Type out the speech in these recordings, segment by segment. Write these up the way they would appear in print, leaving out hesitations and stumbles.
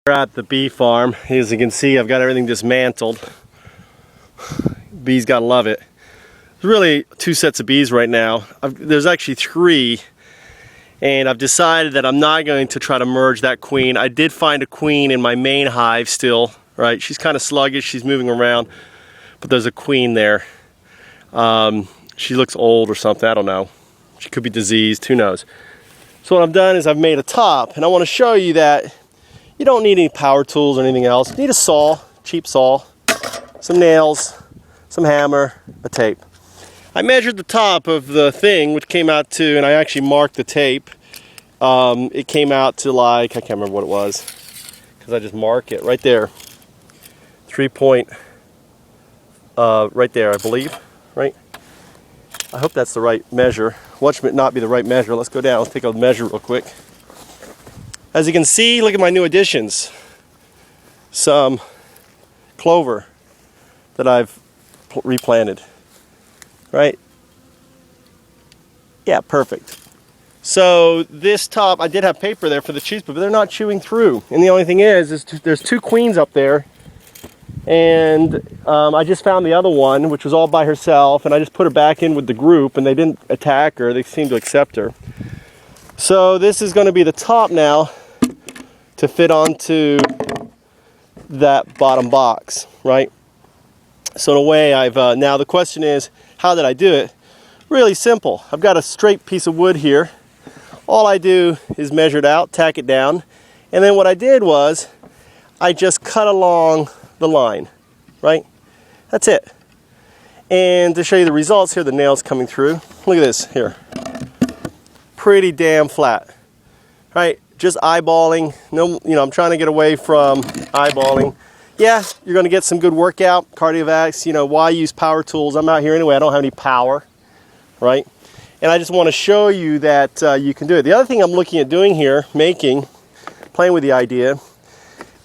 We're at the bee farm. As you can see, I've got everything dismantled. Bees gotta love it. There's really 2 sets of bees right now. There's actually 3, and I've decided that I'm not going to try to merge that queen. I did find a queen in my main hive still, right? She's kind of sluggish, she's moving around, but there's a queen there. She looks old or something, I don't know. She could be diseased, who knows. So what I've done is I've made a top, and I want to show you that you don't need any power tools or anything else. You need a saw, cheap saw, some nails, some hammer, a tape. I measured the top of the thing, which came out to, and I actually marked the tape. It came out to like, I can't remember what it was, because I just mark it right there. 3 point, right there, I believe, right? I hope that's the right measure. Watch it not be the right measure. Let's go down, let's take a measure real quick. As you can see, look at my new additions. Some clover that I've replanted, right? Yeah, perfect. So this top, I did have paper there for the cheese, but they're not chewing through. And the only thing is there's 2 queens up there, and I just found the other one, which was all by herself, and I just put her back in with the group, and they didn't attack her. They seemed to accept her. So this is going to be the top now to fit onto that bottom box, right? So in a way, I've now the question is, how did I do it? Really simple. I've got a straight piece of wood here. All I do is measure it out, tack it down, and then what I did was I just cut along the line, right? That's it. And to show you the results here, the nails coming through. Look at this here. Pretty damn flat, right? Just eyeballing. No, I'm trying to get away from eyeballing. Yeah, you're going to get some good workout, cardiovascular. Why use power tools? I'm out here anyway. I don't have any power, right? And I just want to show you that you can do it. The other thing I'm looking at doing here, playing with the idea,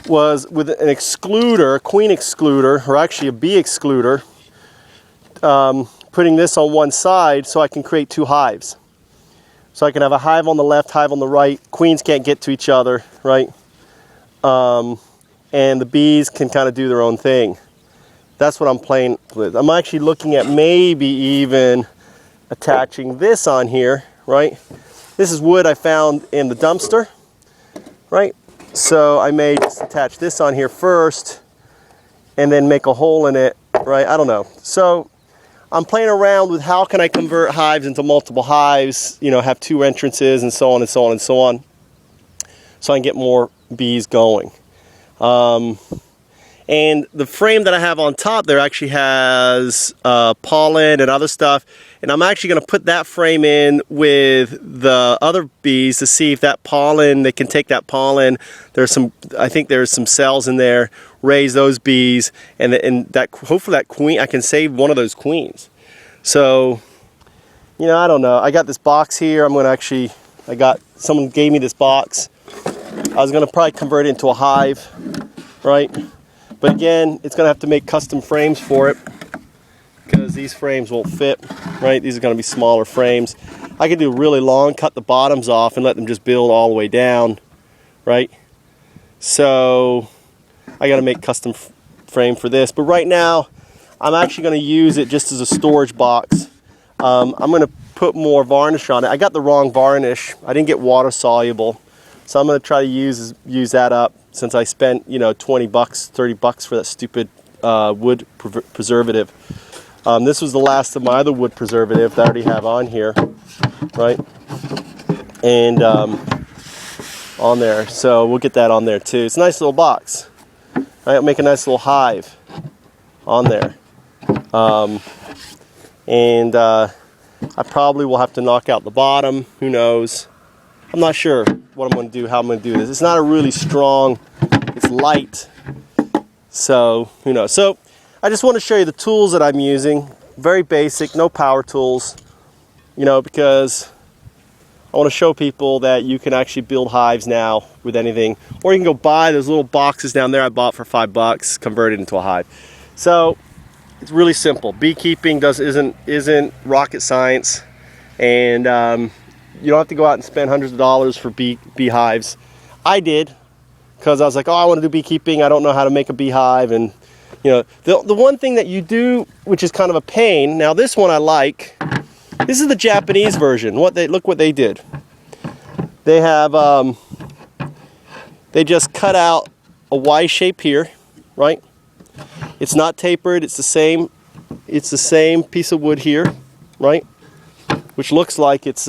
was with an excluder, a queen excluder, or actually a bee excluder, putting this on one side so I can create 2 hives. So I can have a hive on the left, hive on the right. Queens can't get to each other, right? And the bees can kind of do their own thing. That's what I'm playing with. I'm actually looking at maybe even attaching this on here, right? This is wood I found in the dumpster, right? So I may just attach this on here first and then make a hole in it, right? I don't know. So I'm playing around with how can I convert hives into multiple hives, have 2 entrances and so on and so on and so on, so I can get more bees going. And the frame that I have on top there actually has pollen and other stuff, and I'm actually going to put that frame in with the other bees to see if that pollen, they can take that pollen. I think there's some cells in there, raise those bees, and that hopefully that queen, I can save one of those queens. So, I don't know. I got this box here. Someone gave me this box. I was going to probably convert it into a hive, right? But again, it's going to have to make custom frames for it because these frames won't fit, right? These are going to be smaller frames. I could do really long, cut the bottoms off and let them just build all the way down, right? So I got to make custom frame for this. But right now, I'm actually going to use it just as a storage box. I'm going to put more varnish on it. I got the wrong varnish. I didn't get water soluble. So I'm going to try to use that up since I spent, $20, $30 for that stupid wood preservative. This was the last of my other wood preservative that I already have on here, right? And on there. So we'll get that on there too. It's a nice little box. Right? I'll make a nice little hive on there. I probably will have to knock out the bottom. Who knows? I'm not sure what I'm going to do, how I'm going to do this. It's not a really strong, it's light. So, who knows? So, I just want to show you the tools that I'm using. Very basic, no power tools. Because I want to show people that you can actually build hives now with anything. Or you can go buy those little boxes down there I bought for $5, convert it into a hive. So, it's really simple. Beekeeping isn't rocket science. And you don't have to go out and spend hundreds of dollars for beehives. I did, because I was like, oh, I want to do beekeeping. I don't know how to make a beehive. And you know, the one thing that you do, which is kind of a pain. Now this one I like. This is the Japanese version. Look what they did. They have they just cut out a Y shape here, right? It's not tapered. It's the same piece of wood here, right? Which looks like it's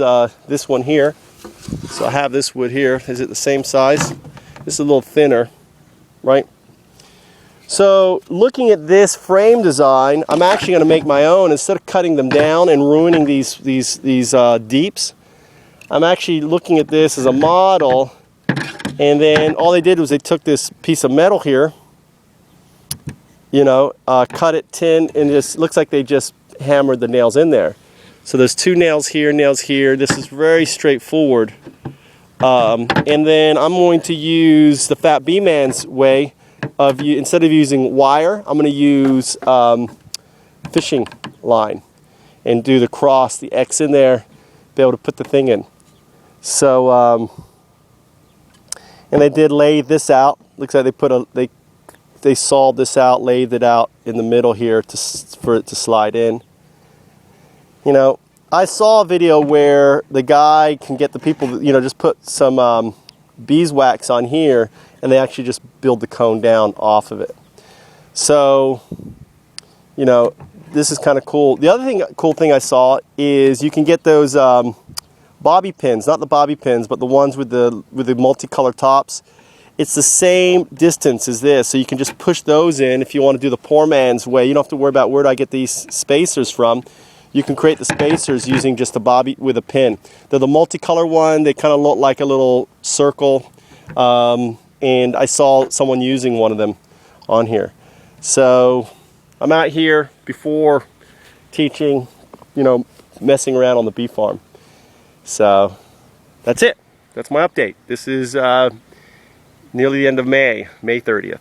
this one here. So I have this wood here. Is it the same size? This is a little thinner, right? So looking at this frame design, I'm actually going to make my own. Instead of cutting them down and ruining these deeps, I'm actually looking at this as a model. And then all they did was they took this piece of metal here, you know, cut it tin, and it looks like they just hammered the nails in there. So there's 2 nails here, nails here. This is very straightforward. And then I'm going to use the Fat Bee Man's way of instead of using wire, I'm going to use fishing line and do the cross, the X in there, be able to put the thing in. So, and they did lay this out. Looks like they put they sawed this out, laid it out in the middle here for it to slide in. You know, I saw a video where the guy can get the people, you know, just put some beeswax on here, and they actually just build the cone down off of it. So, you know, this is kind of cool. The other cool thing I saw is you can get those bobby pins, not the bobby pins, but the ones with the multicolored tops. It's the same distance as this, so you can just push those in if you want to do the poor man's way. You don't have to worry about where do I get these spacers from. You can create the spacers using just a bobby with a pin. They're the multicolor one. They kind of look like a little circle. And I saw someone using one of them on here. So I'm out here before teaching, you know, messing around on the bee farm. So that's it. That's my update. This is nearly the end of May 30th.